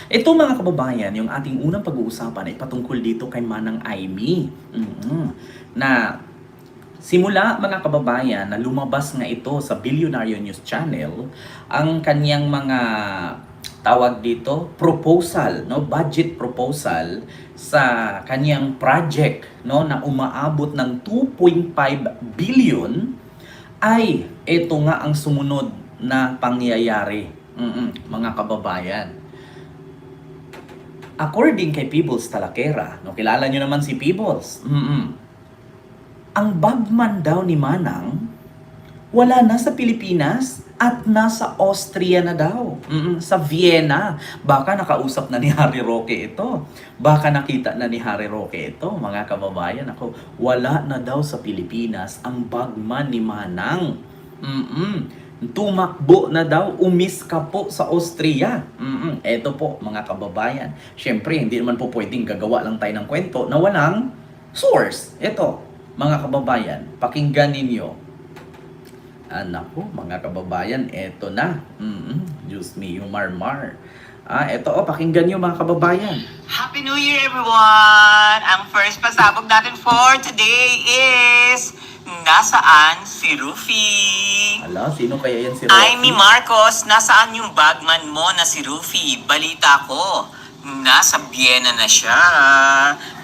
Ito mga kababayan, yung ating unang pag-uusapan ay patungkol dito kay Manang Aimee. Na simula mga kababayan na lumabas nga ito sa Billionaire News Channel ang kanyang mga tawag dito proposal, no, budget proposal sa kanyang project, no, na umaabot ng 2.5 billion ay ito nga ang sumunod na pangyayari. Mga kababayan. According kay Peebles Talakera, no, kilala nyo naman si Peebles. Ang bagman daw ni Manang, wala na sa Pilipinas at nasa Austria na daw. Sa Vienna. Baka nakausap na ni Harry Roque ito. Baka nakita na ni Harry Roque ito, mga kababayan. Ako, wala na daw sa Pilipinas ang bagman ni Manang. Tumakbo na daw, umiska po sa Austria. Eto po mga kababayan. Syempre, hindi naman po pwedeng gagawa lang tayo ng kwento na walang source. Eto, mga kababayan, pakinggan ninyo. Naku, mga kababayan, eto na. Diyos me, yung marmar. Eto, pakinggan nyo mga kababayan. Happy New Year, everyone! Ang first pasabog natin for today is... Nasaan si Rufy? Hala, sino kaya yan si Rocky? Aimee Marcos, nasaan yung bagman mo na si Rufy? Balita ko, nasa Vienna na siya.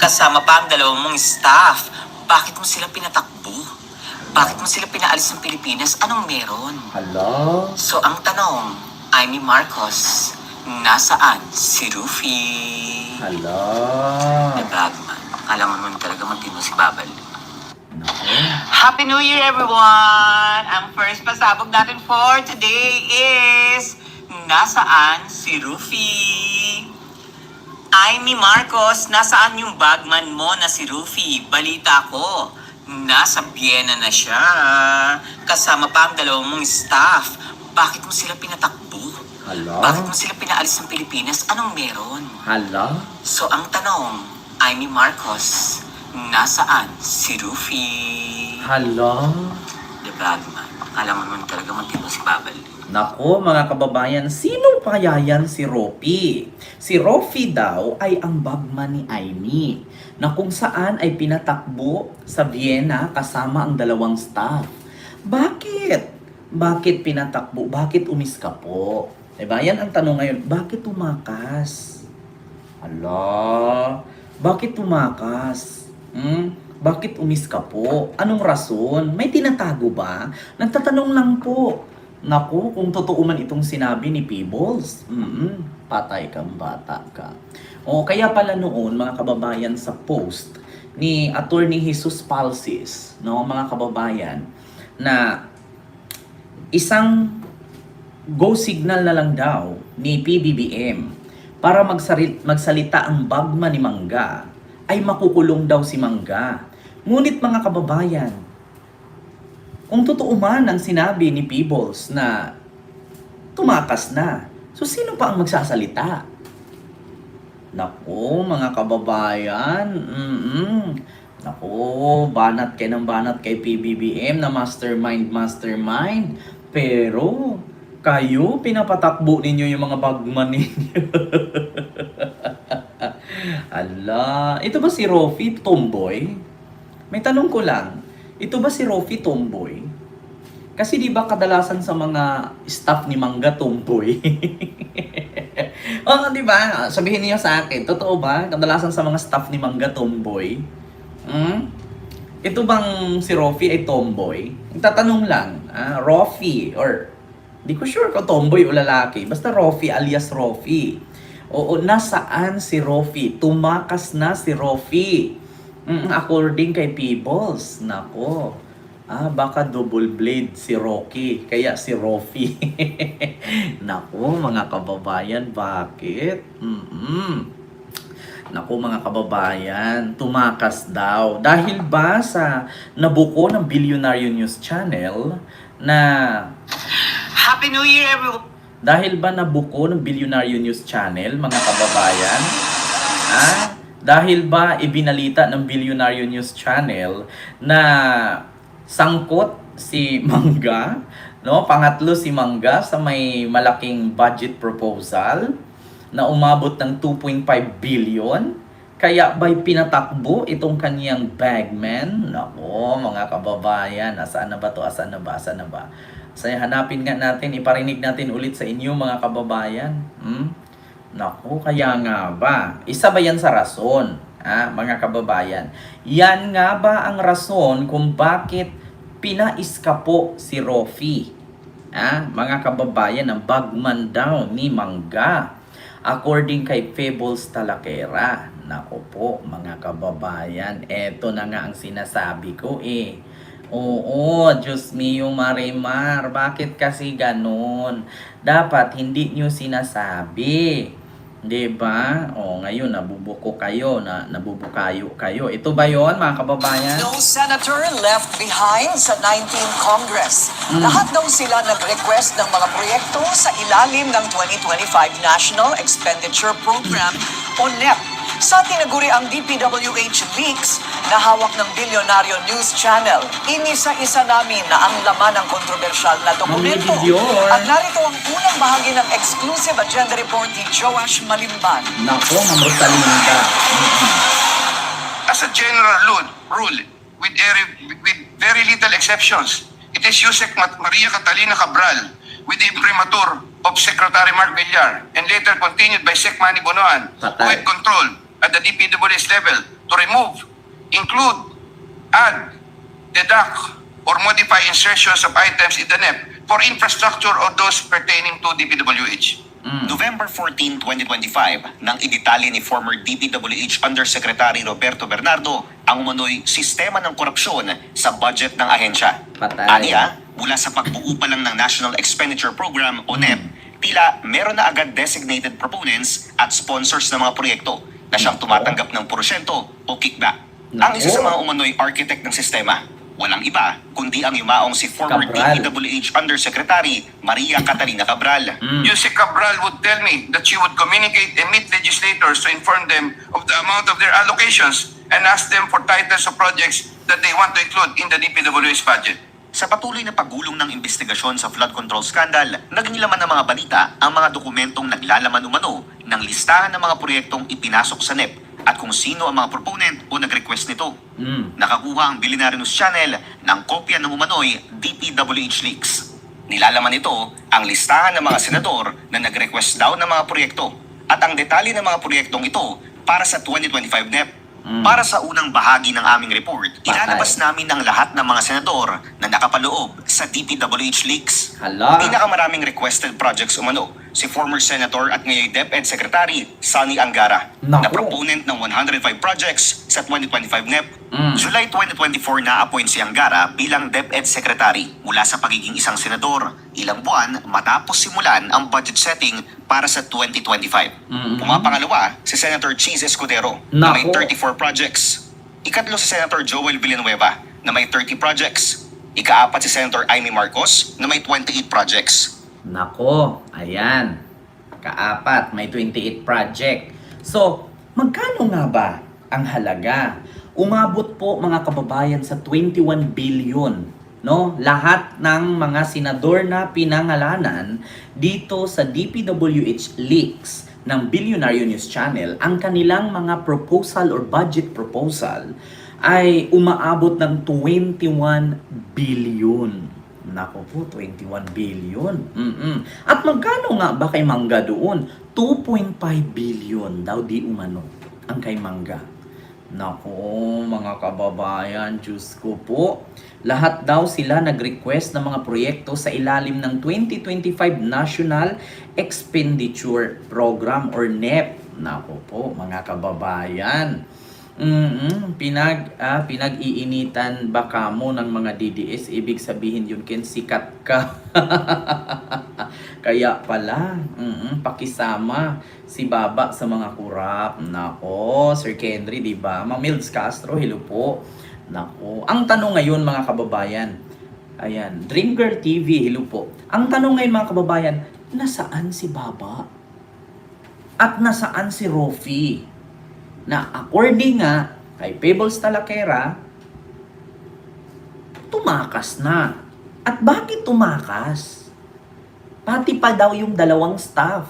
Kasama pa ang dalawang mong staff. Bakit mo sila pinatakbo? Bakit mo sila pinaalis ng Pilipinas? Anong meron? Hala. So ang tanong, Aimee Marcos, nasaan si Rufy? Hala. The bagman. Alam mo naman talaga matino si Babal. Naku. Happy New Year, everyone! Ang first pasabog natin for today is... Nasaan si Rufy? Aimee Marcos, nasaan yung bagman mo na si Rufy? Balita ko, nasa Vienna na siya. Kasama pa ang dalawang mong staff. Bakit mo sila pinatakbo? Hala. Bakit mo sila pinaalis ng Pilipinas? Anong meron? Hala. So ang tanong, Aimee Marcos, nasaan si Rufy? Hala. The bagman. Alam mo naman talaga matino si Babal. Nako mga kababayan, sino kaya yan si Rofi? Si Rofi daw ay ang bagman ni Aimee na kung saan ay pinatakbo sa Vienna kasama ang dalawang staff. Bakit? Bakit pinatakbo? Bakit umiska po? Diba? Yan ang tanong ngayon. Bakit tumakas? Hala, bakit tumakas? Bakit umiska po? Anong rason? May tinatago ba? Nagtatanong lang po. Naku, kung totoo man itong sinabi ni Peebles, patay kang bata ka. O kaya pala noon, mga kababayan, sa post ni Attorney Jesus Palsis, no, mga kababayan, na isang go signal na lang daw ni PBBM para magsalita ang bagman ni Mangga ay makukulong daw si Mangga. Ngunit mga kababayan, kung totoo man ang sinabi ni Peebles na tumakas na, so sino pa ang magsasalita? Naku, mga kababayan, naku, banat kay ng banat kay PBBM na mastermind. Pero, kayo, pinapatakbo ninyo yung mga bagman ninyo. Ala, ito ba si Rofi tomboy? May tanong ko lang, ito ba si Rofi tomboy? Kasi di ba kadalasan sa mga staff ni Mangga tomboy? Oo, di ba? Sabihin niyo sa akin, totoo ba? Kadalasan sa mga staff ni Mangga tomboy? Ito bang si Rofi ay tomboy? Tatanong lang, Rofi or di ko sure kung tomboy o lalaki. Basta Rofi alias Rofi. Oo, nasaan si Rofi? Tumakas na si Rofi. According kay Peebles, nako. Baka double blade si Rocky, kaya si Rofi. Nako, mga kababayan, bakit? Nako, mga kababayan, tumakas daw. Dahil ba sa nabuko ng Billionaire News Channel na... Happy New Year, everyone! Dahil ba nabuko ng Billionaire News Channel, mga kababayan? Dahil ba ibinalita ng Billionaire News Channel na sangkot si Mangga, no? Pangatlo si Mangga sa may malaking budget proposal? na umabot ng 2.5 billion. Kaya ba'y pinatakbo itong kaniyang bagman? Nako, mga kababayan, asaan na ba to? Asaan na ba? Asaan na ba? So, hanapin nga natin, iparinig natin ulit sa inyo, mga kababayan. Nako, kaya nga ba? Isa ba yan sa rason, mga kababayan? Yan nga ba ang rason kung bakit pinaiskapo si Roffy? Mga kababayan, ang bagman daw ni Mangga. According kay Fables Talakera. Nako po, mga kababayan, eto na nga ang sinasabi ko Oo, Diyos mio Marimar, bakit kasi ganun? Dapat hindi nyo sinasabi. 'Di ba? Ngayon nabubuko kayo, nabubukayo kayo. Ito ba 'yon, mga kababayan? No senator left behind sa 19th Congress. Lahat daw sila nag-request ng mga proyekto sa ilalim ng 2025 National Expenditure Program o NEP. Sa tinaguri ang DPWH leaks na hawak ng bilyonaryo news channel, inisa-isa namin na ang laman ng kontrobersyal na dokumento. At narito ang unang bahagi ng exclusive agenda report ni Joash Malimban. Nako, Ma'am Rosalinda. As a general rule, with very little exceptions, it is Yusek Maria Catalina Cabral with the imprimatur of Secretary Mark Villar and later continued by Sec Manny Bonoan who had control at the DPWH level to remove, include, add, deduct, or modify insertions of items in the NEP for infrastructure or those pertaining to DPWH. November 14, 2025, nang idetali ni former DPWH Undersecretary Roberto Bernardo ang umano'y sistema ng korupsyon sa budget ng ahensya. Aniya, mula sa pagbuo pa lang ng National Expenditure Program o NEP, tila meron na agad designated proponents at sponsors ng mga proyekto na siyang tumatanggap ng porsyento o kickback. Ang isa sa mga umano'y architect ng sistema, walang iba kundi ang yumaong si former DPWH Undersecretary Maria Catalina Cabral. Yusek Cabral would tell me that she would communicate and meet legislators to inform them of the amount of their allocations and ask them for titles of projects that they want to include in the DPWH budget. Sa patuloy na paggulong ng investigasyon sa flood control scandal, naging laman ng mga balita ang mga dokumentong naglalaman umano ng listahan ng mga proyektong ipinasok sa NEP at kung sino ang mga proponent o nag-request nito. Nakakuha ang Billionaire News Channel ng kopya ng umano'y DPWH leaks. Nilalaman nito ang listahan ng mga senador na nag-request daw ng mga proyekto at ang detalye ng mga proyektong ito para sa 2025 NEP. Para sa unang bahagi ng aming report, ilalabas namin ang lahat ng mga senador na nakapaloob sa DPWH leaks. Pinakamaraming requested projects umano, si former Senator at ngayon DepEd Secretary Sonny Angara, na proponent ng 105 projects sa 2025 NEP. July 2024 na-appoint si Angara bilang DepEd Secretary mula sa pagiging isang senador, ilang buwan matapos simulan ang budget setting para sa 2025. Pumapangalawa si Senator Cheese Escudero na may 34 projects. Ikatlo si Senator Joel Villanueva na may 30 projects. Ikaapat si Senator Amy Marcos na may 28 projects. Nako, ayan. Kaapat, may 28 project. So, magkano nga ba ang halaga? Umabot po, mga kababayan, sa 21 billion. No? Lahat ng mga senador na pinangalanan dito sa DPWH leaks ng Billionaire News Channel, ang kanilang mga proposal or budget proposal ay umaabot ng 21 billion. Nako po, 21 billion. At magkano nga ba kay Mangga doon? 2.5 billion daw di umano ang kay Mangga. Nako, mga kababayan, Diyos ko po. Lahat daw sila nag-request ng mga proyekto sa ilalim ng 2025 National Expenditure Program or NEP. Nako po, mga kababayan. Pinag-iinitan ba kamo ng mga DDS? Ibig sabihin yun, Ken, sikat ka. Kaya pala, pakisama si Baba sa mga kurap. Nako, Sir Kendry, di ba? Ma'am Milds Castro, hello po. Nako, ang tanong ngayon, mga kababayan, ayan, Dream Girl TV, hello po. Ang tanong ngayon, mga kababayan, nasaan si Baba? At nasaan si Roffy? Na according nga kay Fables Talakera, tumakas na. At bakit tumakas? Pati pa daw yung dalawang staff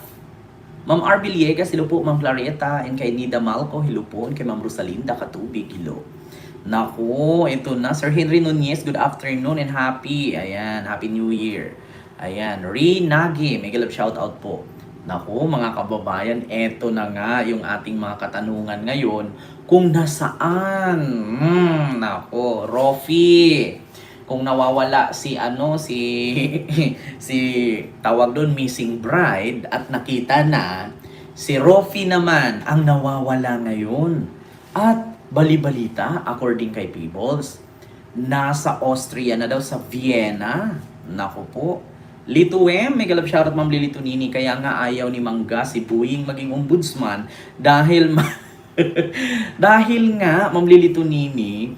Ma'am R. Villegas, hello po. Ma'am Clareta, and kay Nida Malco, hello po. And kay Ma'am Rosalinda Katubig, hello. Naku, ito na. Sir Henry Nunez, good afternoon and happy. Ayan, Happy New Year. Ayan, Rinagi, mega love shout out po. Naku, mga kababayan, eto na nga yung ating mga katanungan ngayon. Kung nasaan? Naku, Rofi. Kung nawawala si si tawag doon missing bride at nakita na, si Rofi naman ang nawawala ngayon. At bali-balita, according kay Peebles, nasa Austria na daw, sa Vienna. Naku po. Lito may galap shoutout Ma'am Lili Tunini, kaya nga ayaw ni Mangga si Buying maging ombudsman dahil dahil nga Ma'am Lili Tunini,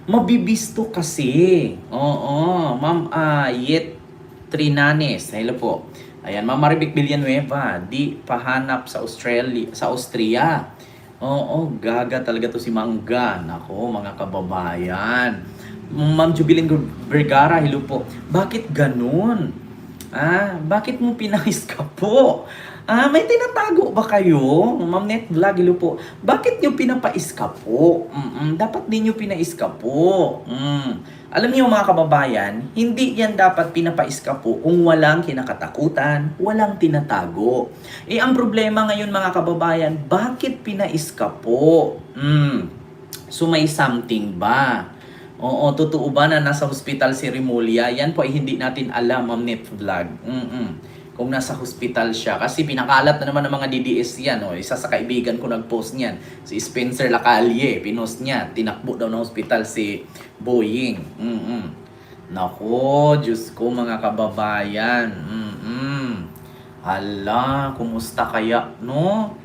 mabibisto kasi. Oo, Ma'am Yet Trinanes, hello po. Ayan, Ma'am Maribik Villanueva, di pahanap sa Austria. Oo, gaga talaga to si Mangga. Nako, mga kababayan. Ma'am Jubilin Vergara, hello po. Bakit ganun? Bakit mo pinaiskapo? May tinatago ba kayo? Ma'am Net Vlog, hello po. Bakit nyo pinapaiskapo? Dapat din nyo pinaiskapo. Alam niyo mga kababayan, hindi yan dapat pinapaiskapo kung walang kinakatakutan, walang tinatago. Ang problema ngayon mga kababayan, bakit pinaiskapo? So may something ba? Oo, totoo ba na nasa hospital si Remulla? Yan po ay hindi natin alam, Ma'am Net Vlog. Kung nasa hospital siya. Kasi pinakalat na naman ng mga DDS yan. Isa sa kaibigan ko nag-post niyan. Si Spencer Lacalle, pinost niya. Tinakbo daw ng hospital si Boeing. Nako, Diyos ko mga kababayan. Hala, kumusta kaya, no?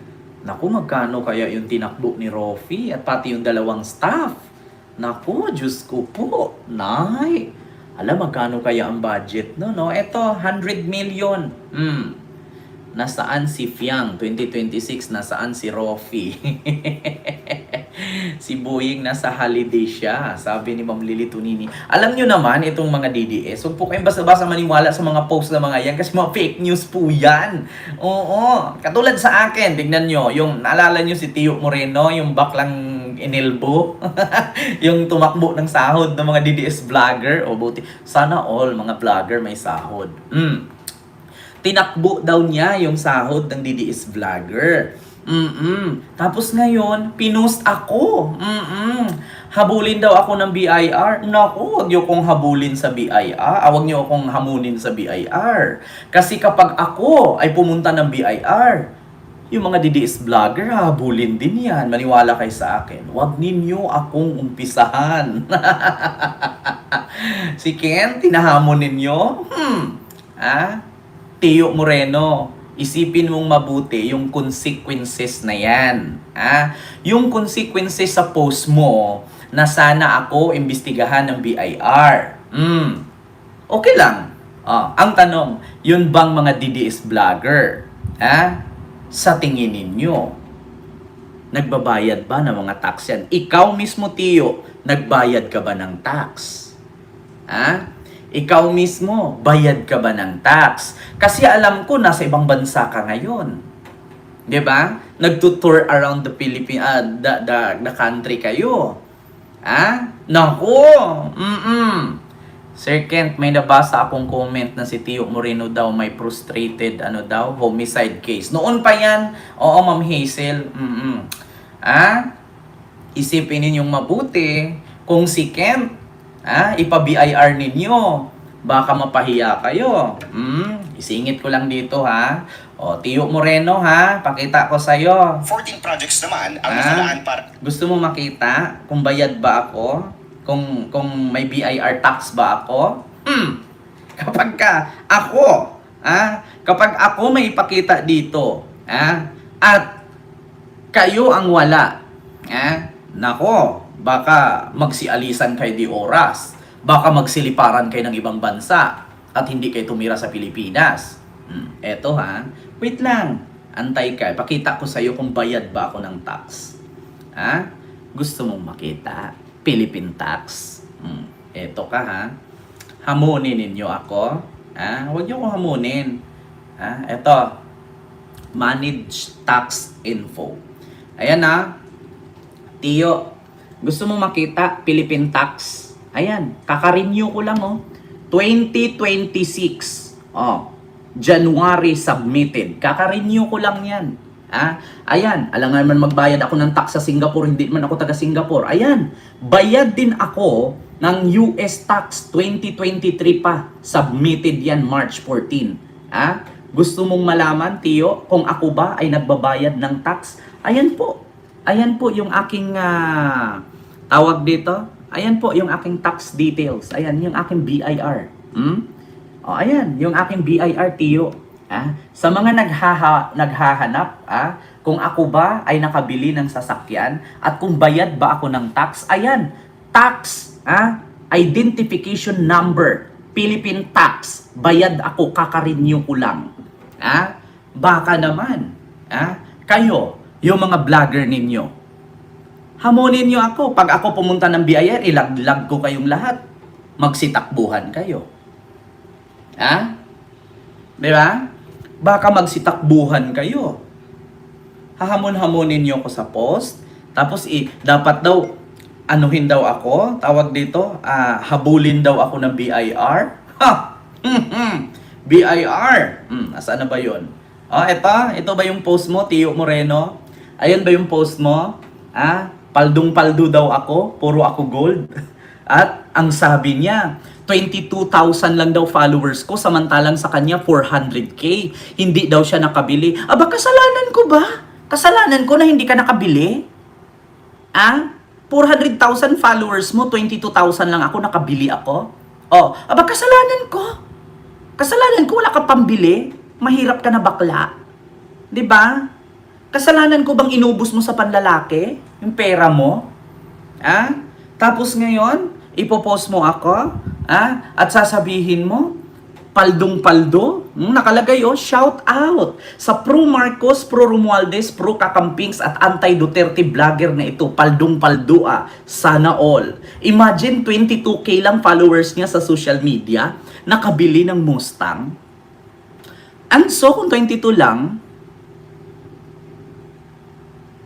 Naku, magkano kaya yung tinakbo ni Rofi at pati yung dalawang staff? Naku, Diyos ko po, nay. Alam, magkano kaya ang budget, no? Ito, 100 million. Nasaan si Fiang? 2026, nasaan si Rofi? Si Boeing nasa holiday siya, sabi ni Ma'am Lili Tunini. Alam nyo naman, itong mga DDS, huwag po kayong basta-basta maniwala sa mga post na mga yan kasi mga fake news po yan. Oo, katulad sa akin, tignan nyo, yung naalala nyo si Tio Moreno, yung baklang inilbo, yung tumakbo ng sahod ng mga DDS vlogger. O buti, sana all mga vlogger may sahod. Tinakbo daw niya yung sahod ng DDS vlogger. Tapos ngayon, pinost ako. Habulin daw ako ng BIR. Naku, huwag niyo kong habulin sa BIR. Huwag niyo akong hamunin sa BIR. Kasi kapag ako ay pumunta ng BIR, yung mga DDS vlogger, habulin din yan. Maniwala kayo sa akin. Huwag ninyo akong umpisahan. Si Ken, tinahamon ninyo? Tio Moreno, isipin mong mabuti yung consequences na yan. Yung consequences sa post mo na sana ako imbestigahan ng BIR. Okay lang. Ang tanong, yun bang mga DDS vlogger? Sa tingin ninyo, nagbabayad ba ng mga tax yan? Ikaw mismo, Tio, nagbayad ka ba ng tax? Ikaw mismo, bayad ka ba ng tax? Kasi alam ko, nasa ibang bansa ka ngayon. Diba? Nagtutour around the Philippines, the country kayo. Naku! Sir Kent, may nabasa akong comment na si Tio Moreno daw may frustrated, homicide case. Noon pa yan. Oo, Ma'am Hazel. Isipin ninyong mabuti kung si Kent, ipa-BIR ninyo, baka mapahiya kayo. Isingit ko lang dito, Tio Moreno, pakita ko sa'yo. 14 projects naman ang nakalaan para... Gusto mo makita kung bayad ba ako? Kung may BIR tax ba ako? Kapag ako may ipakita dito, at kayo ang wala, nako, baka magsialisan kayo di oras, baka magsiliparan kayo ng ibang bansa, at hindi kayo tumira sa Pilipinas. Eto wait lang, antay ka, pakita ko sa'yo kung bayad ba ako ng tax. Gusto mong makita? Philippine tax. Eto ka hamunin ninyo ako. Huwag niyo akong hamunin. Eto. Manage Tax Info. Ayan na. Tiyo, gusto mo makita Philippine Tax? Ayan, kaka-renew ko lang oh. 2026. Oh, January submitted. Kaka-renew ko lang yan. Ayan, alangan man magbayad ako ng tax sa Singapore, hindi man ako taga Singapore. Ayan, bayad din ako ng US tax 2023 pa. Submitted yan March 14. Gusto mong malaman, Tiyo, kung ako ba ay nagbabayad ng tax? Ayan po. Ayan po yung aking tawag dito. Ayan po yung aking tax details. Ayan yung aking BIR. O, ayan yung aking BIR, Tiyo. Sa mga naghahanap, kung ako ba ay nakabili ng sasakyan at kung bayad ba ako ng tax, ayan, tax, identification number, Philippine tax, bayad ako, kaka-renew ko lang. Baka naman, kayo, yung mga vlogger ninyo, hamonin nyo ako. Pag ako pumunta ng BIR, ilaglag ko kayong lahat. Magsitakbuhan kayo. Di ba? Baka magsitakbuhan kayo. Hahamon-hamonin nyo ako sa post. Tapos dapat daw, anuhin daw ako. Tawag dito, habulin daw ako ng BIR. BIR. Asaan na ba yun? Ito ba yung post mo, Tio Moreno? Ayan ba yung post mo? Paldong-paldo daw ako, puro ako gold. At ang sabi niya, 22,000 lang daw followers ko, samantalang sa kanya 400k. Hindi daw siya nakabili. Aba, kasalanan ko ba? Kasalanan ko na hindi ka nakabili? 400,000 followers mo, 22,000 lang ako, nakabili ako? Aba, kasalanan ko. Kasalanan ko, wala ka pambili. Mahirap ka na bakla. 'Di ba? Kasalanan ko bang inubos mo sa panlalaki? Yung pera mo? Tapos ngayon, ipopost mo ako? At sasabihin mo, paldong-paldo? Nakalagay shout out sa pro Marcos, pro Romualdez, pro Kakampings at anti-Duterte vlogger na ito, paldong-paldo sana all. Imagine 22k lang followers niya sa social media, nakabili ng Mustang. And so, kung 22 lang,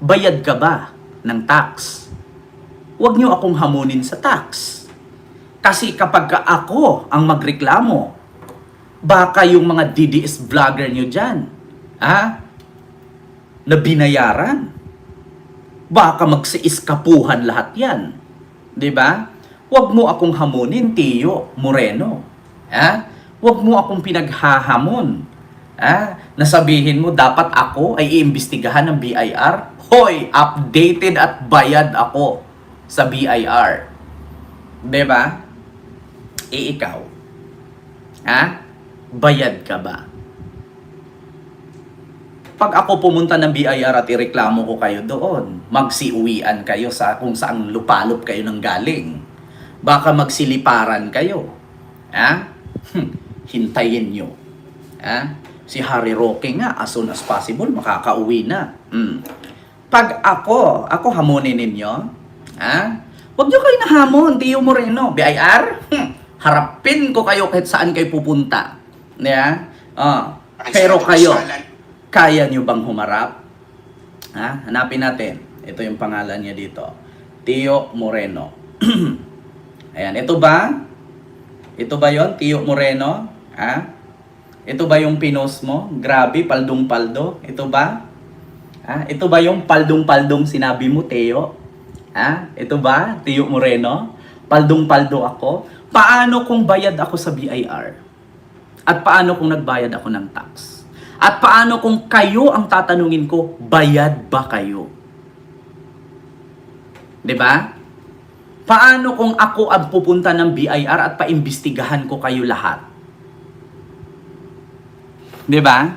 bayad ka ba ng tax? Huwag niyo akong hamunin sa tax. Kasi kapag ako ang magreklamo, baka yung mga DDS vlogger niyo dyan, na binayaran, baka magsiiskapuhan lahat yan. 'Di ba? Huwag mo akong hamunin, Tio Moreno. Huwag mo akong pinaghahamon. Nasabihin mo dapat ako ay iimbestigahan ng BIR? Hoy, updated at bayad ako sa BIR. 'Di ba? Ikaw, bayad ka ba? Pag ako pumunta ng BIR at ireklamo ko kayo doon, magsiuwian kayo sa kung saang lupalop kayo ng galing. Baka magsiliparan kayo. Hintayin nyo. Si Harry Roque nga, as soon as possible, makakauwi na. Pag ako hamonin ninyo, huwag nyo kayo nahamon, Tio Moreno. BIR, harapin ko kayo kahit saan kayo pupunta. Pero kayo, kaya nyo bang humarap? Hanapin natin. Ito yung pangalan niya dito. Tio Moreno. Ayan, ito ba? Ito ba yon, Tio Moreno? Ito ba yung pinost mo? Grabe, paldong-paldo. Ito ba? Ito ba yung paldong-paldong sinabi mo, Teo? Ito ba, Tio Moreno? Paldong-paldo ako? Paano kung bayad ako sa BIR? At paano kung nagbayad ako ng tax? At paano kung kayo ang tatanungin ko, bayad ba kayo? 'Di ba? Paano kung ako ang pupunta ng BIR at paimbestigahan ko kayo lahat? 'Di ba?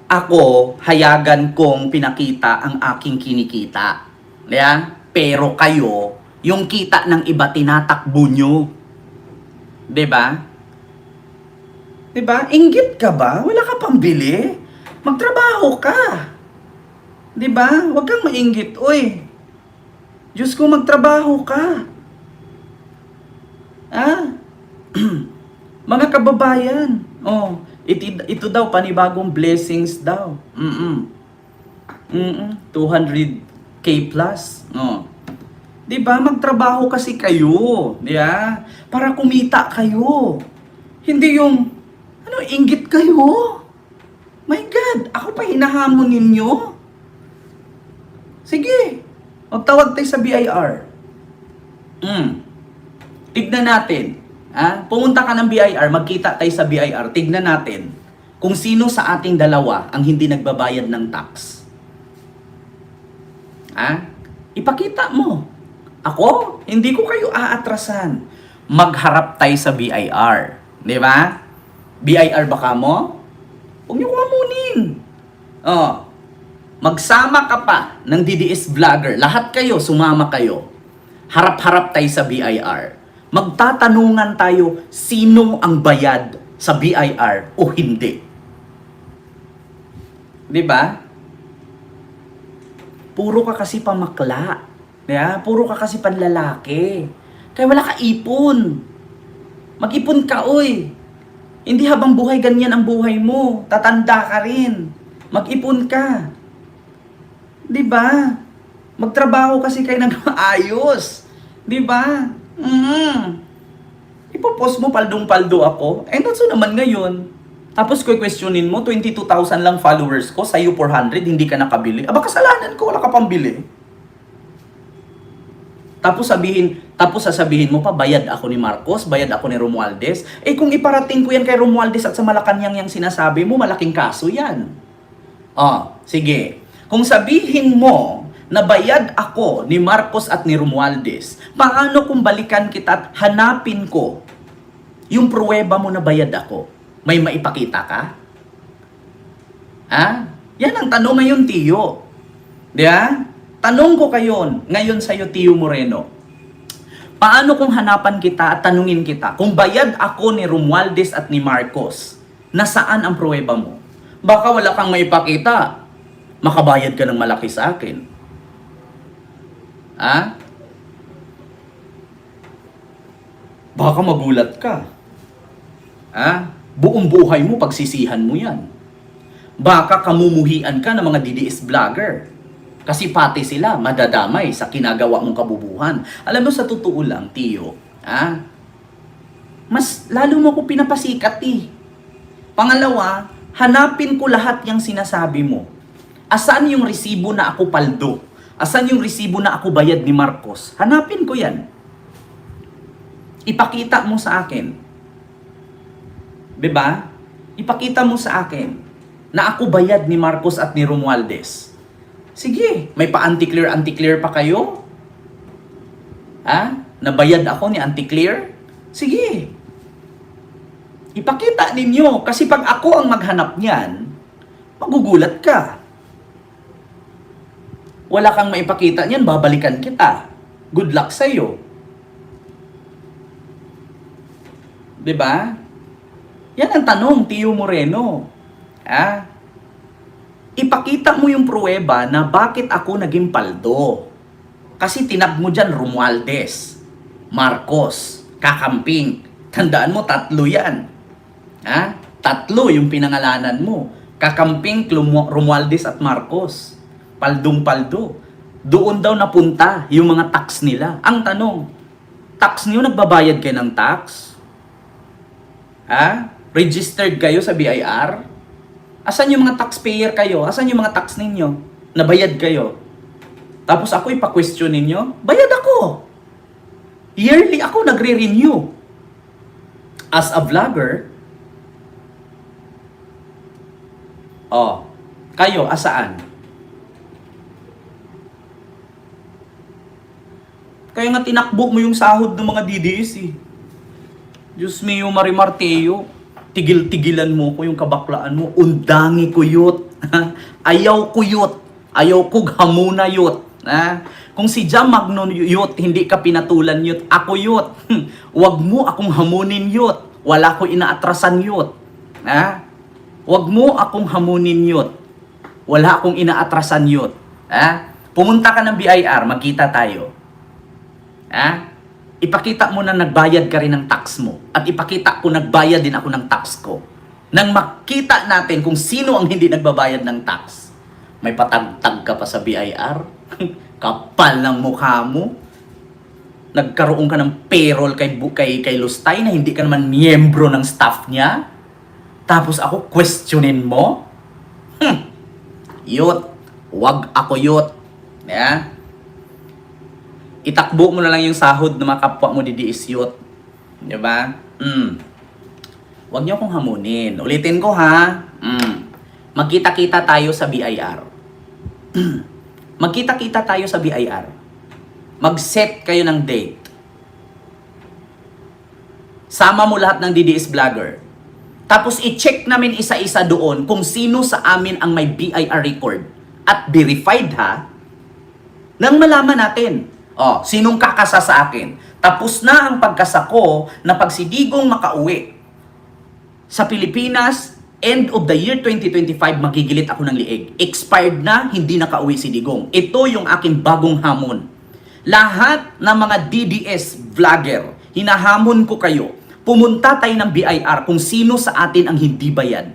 Ako, hayagan kong pinakita ang aking kinikita. Pero kayo, yung kita ng iba tinatakbo nyo. 'Di ba? 'Di ba? Inggit ka ba? Wala ka pambili? Magtrabaho ka. 'Di ba? Huwag kang mainggit, oy. Diyos ko, magtrabaho ka. Mga kababayan, Ito daw, panibagong blessings daw. 200k plus. Oh. Di ba? Magtrabaho kasi kayo. Di ba? Para kumita kayo. Hindi yung, inggit kayo. My God, ako pa hinahamon ninyo. Sige, magtawag tayo sa BIR. Tignan natin. Pumunta ka ng BIR, magkita tayo sa BIR. Tignan natin kung sino sa ating dalawa ang hindi nagbabayad ng tax. Ipakita mo. Ako, hindi ko kayo aatrasan. Magharap tayo sa BIR. Di ba? BIR baka mo? Huwag niyo kumamunin. Magsama ka pa ng DDS vlogger. Lahat kayo, sumama kayo. Harap-harap tayo sa BIR. Magtatanungan tayo sino ang bayad sa BIR o hindi. Di ba? Puro ka kasi pamakla. Yeah? Puro ka kasi panlalaki. Kaya wala ka ipon. Mag-ipon ka, oy. Hindi habang buhay ganyan ang buhay mo. Tatanda ka rin. Mag-ipon ka. Di ba? Magtrabaho kasi kayo ng maayos. Di ba? Ipopost mo paldong-paldo ako. So naman ngayon. Tapos questionin mo, 22,000 lang followers ko, sa'yo 400, hindi ka nakabili. Aba, kasalanan ko, wala ka pambili. Tapos sasabihin mo pa, bayad ako ni Marcos, bayad ako ni Romualdez. Kung iparating ko yan kay Romualdez at sa Malacanang yung sinasabi mo, malaking kaso yan. Sige. Kung sabihin mo na bayad ako ni Marcos at ni Romualdez, paano kung balikan kita at hanapin ko yung pruweba mo na bayad ako? May maipakita ka? Yan ang tanong ngayon, Tiyo. Diba? Tanong ko kayo ngayon sa'yo, Tiyo Moreno. Paano kung hanapan kita at tanungin kita, kung bayad ako ni Romualdez at ni Marcos, nasaan ang pruweba mo? Baka wala kang maipakita. Makabayad ka ng malaki sa akin. Baka magulat ka. Buong buhay mo, pagsisihan mo yan. Baka kamumuhian ka ng mga DDS vlogger. Kasi pati sila madadamay sa kinagawa mong kabubuhan. Alam mo, sa totoo lang, Tiyo, mas lalo mo ko pinapasikat Pangalawa, hanapin ko lahat yung sinasabi mo. Asan yung resibo na ako paldo? Asan yung resibo na ako bayad ni Marcos? Hanapin ko yan. Ipakita mo sa akin. Diba? Ipakita mo sa akin na ako bayad ni Marcos at ni Romualdez. Sige, may pa-anti-clear pa kayo? Nabayad ako ni anti-clear? Sige. Ipakita ninyo. Kasi pag ako ang maghanap niyan, magugulat ka. Wala kang maipakita niyan, babalikan kita. Good luck sa'yo. Diba? Yan ang tanong, Tiyo Moreno. Ipakita mo yung pruweba na bakit ako naging paldo. Kasi tinag mo dyan Romualdez, Marcos, Kakamping. Tandaan mo, 3 yan. 3 yung pinangalanan mo. Kakamping, Romualdez at Marcos. Paldong-paldo. Doon daw napunta yung mga tax nila. Ang tanong, tax niyo, nagbabayad kayo ng tax? Registered kayo sa BIR? Asan yung mga taxpayer kayo? Asan yung mga tax ninyo? Nabayad kayo? Tapos ako ipa-question ninyo? Bayad ako! Yearly ako nagre-renew. As a vlogger, kayo, asaan? Kaya nga tinakbo mo yung sahod ng mga DDS Diyos mio, Marimar Teo. Tigil-tigilan mo ko yung kabaklaan mo. Undangi ko yut. Ayaw ko yut. Ayaw ko hamuna yut. Kung si Jam Magnon yut, hindi ka pinatulan yut. Ako yut. Wag mo akong hamunin yut. Wala ko inaatrasan yut. Wag mo akong hamunin yut. Wala akong inaatrasan yut. Pumunta ka ng BIR, magkita tayo. Ipakita mo na nagbayad ka rin ng tax mo. At ipakita ko nagbayad din ako ng tax ko. Nang makita natin kung sino ang hindi nagbabayad ng tax, may patagtag ka pa sa BIR? Kapal ng mukha mo. Nagkaroon ka ng payroll kay Lustay na hindi ka naman miyembro ng staff niya. Tapos ako questionin mo? Yut, wag ako yut. Yeah? Itakbo mo na lang yung sahod ng mga kapwa mo DDS yut. Diba? Wag niyo akong hamunin. Ulitin ko ha. Magkita-kita tayo sa BIR. Magkita-kita tayo sa BIR. Mag-set kayo ng date. Sama mo lahat ng DDS vlogger. Tapos i-check namin isa-isa doon kung sino sa amin ang may BIR record. At verified ha. Nang malaman natin. Sinong kakasa sa akin. Tapos na ang pagkasa ko na pag si Digong makauwi sa Pilipinas, end of the year 2025, magigilit ako ng liig. Expired na, hindi nakauwi si Digong. Ito yung aking bagong hamon. Lahat ng mga DDS vlogger, hinahamon ko kayo, pumunta tayo ng BIR kung sino sa atin ang hindi bayad.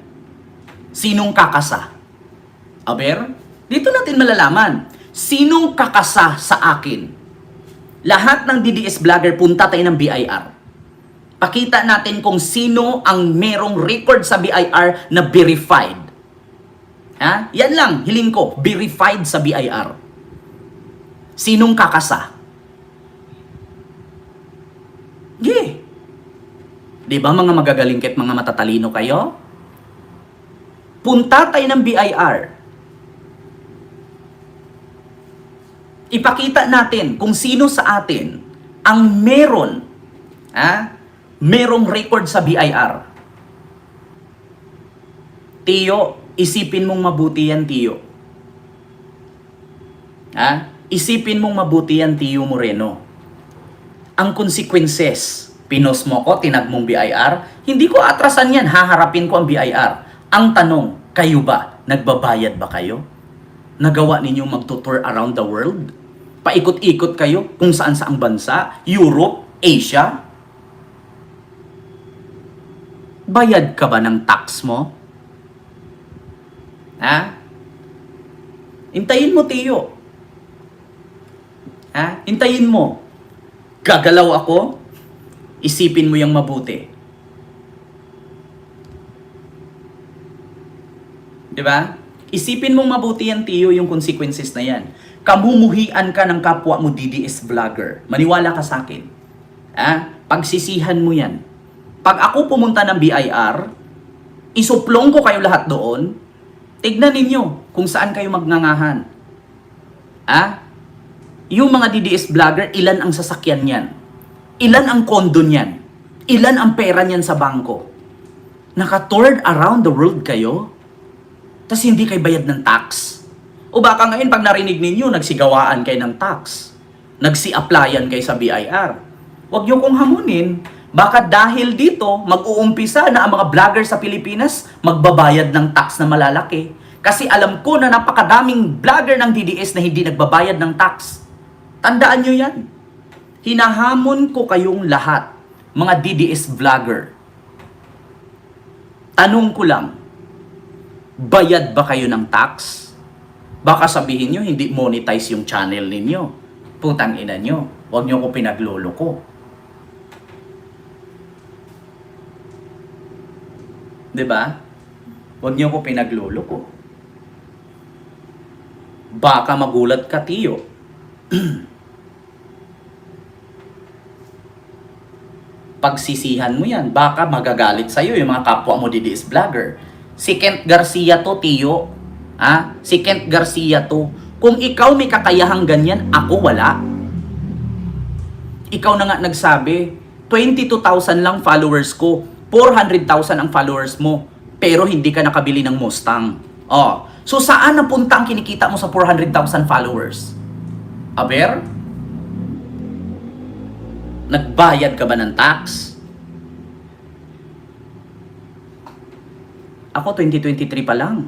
Sinong kakasa? Aber, dito natin malalaman, sinong kakasa sa akin? Lahat ng DDS vlogger, punta tayo ng BIR. Pakita natin kung sino ang merong record sa BIR na verified. Ha? Yan lang, hiling ko, verified sa BIR. Sinong kakasa? Di ba mga magagaling ket mga matatalino kayo? Punta tayo ng BIR. Ipakita natin kung sino sa atin ang merong record sa BIR. Tiyo, isipin mong mabuti yan, Tiyo. Isipin mong mabuti yan, Tiyo Moreno. Ang consequences, pinos mo ko, tinag mong BIR, hindi ko atrasan yan, haharapin ko ang BIR. Ang tanong, kayo ba? Nagbabayad ba kayo? Nagawa ninyong magtutour around the world? Paikot-ikot kayo kung saan-saang bansa? Europe? Asia? Bayad ka ba ng tax mo? Hintayin mo, Tiyo. Hintayin mo. Gagalaw ako? Isipin mo yung mabuti. Diba? Isipin mong mabuti yan, Tiyo, yung consequences na yan. Kamumuhian ka ng kapwa mo DDS vlogger. Maniwala ka sa akin. Pagsisihan mo yan. Pag ako pumunta ng BIR, isuplong ko kayo lahat doon, tignan ninyo kung saan kayo magngangahan. Yung mga DDS vlogger, ilan ang sasakyan niyan? Ilan ang kondo niyan? Ilan ang pera niyan sa bangko? Naka-toured around the world kayo? Tas hindi kayo bayad ng tax? O baka ngayon pag narinig ninyo, nagsigawaan kayo ng tax. Nagsi-applyan kayo sa BIR. Huwag niyo kong hamunin. Baka dahil dito, mag-uumpisa na ang mga vlogger sa Pilipinas magbabayad ng tax na malalaki. Kasi alam ko na napakadaming vlogger ng DDS na hindi nagbabayad ng tax. Tandaan nyo yan. Hinahamon ko kayong lahat, mga DDS vlogger. Tanong ko lang, bayad ba kayo ng tax? Baka sabihin nyo, hindi monetize yung channel ninyo. Putang ina nyo, huwag nyo ko pinagloloko. Diba? Huwag niyo ko pinagloloko. Baka magulat ka, Tiyo. Pagsisihan mo yan. Baka magagalit sa'yo yung mga kapwa mo DDS vlogger. Si Kent Garcia to, Tiyo. Si Kent Garcia to. Kung ikaw may kakayahang ganyan, ako wala. Ikaw na nga nagsabi, 22,000 lang followers ko. 400,000 ang followers mo, pero hindi ka nakabili ng Mustang. So saan napunta ang kinikita mo sa 400,000 followers? Aber? Nagbayad ka ba ng tax? Ako 2023 pa lang.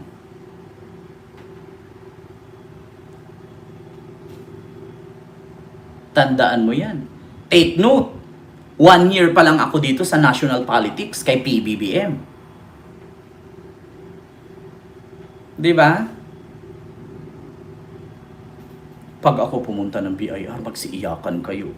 Tandaan mo yan. Take note. 1 year pa lang ako dito sa national politics kay PBBM. 'Di ba? Pag ako pumunta ng BIR, magsiiyakan kayo.